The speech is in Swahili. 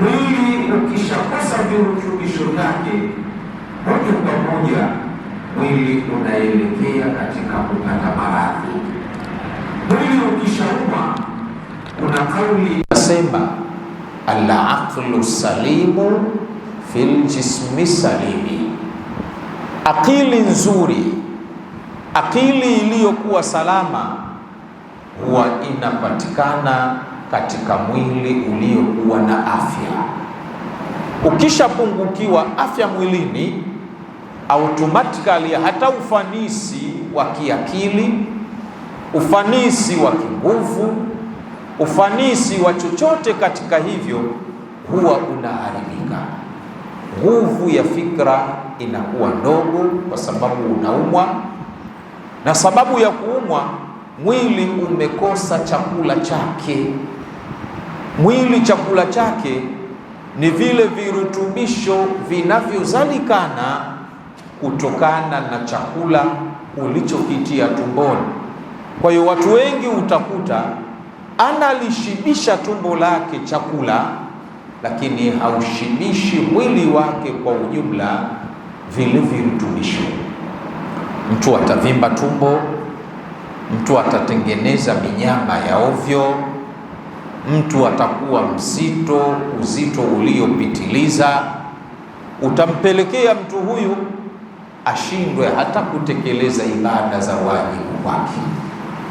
Mwili ukishakosa virutubisho vyake, moja kwa moja mwili unaelekea katika kupata maradhi. Mwili ukishauma, kuna kauli nasema al-aqlu salimu fil jismi salimi, akili nzuri, akili iliyokuwa salama huwa inapatikana katika mwili uliokuwa na afya. Ukishapungukiwa afya mwilini, automatically hata ufanisi wa kiakili, ufanisi wa kinguvu, ufanisi wa chochote katika hivyo huwa unaharibika. Nguvu ya fikra inakuwa ndogo kwa sababu unaumwa, na sababu ya kuumwa, mwili umekosa chakula chake. Mwili chakula chake ni vile virutubisho vinavyozalikana kutokana na chakula ulichokitia tumboni. Kwa hiyo watu wengi utakuta analishibisha tumbo lake chakula, lakini haushibishi mwili wake kwa ujumla vile virutubisho. Mtu atavimba tumbo, mtu atatengeneza minyama ya ovyo, mtu atakuwa mzito, uzito uliopitiliza, utampelekea mtu huyu ashindwe hata kutekeleza ibada za wajibu wake.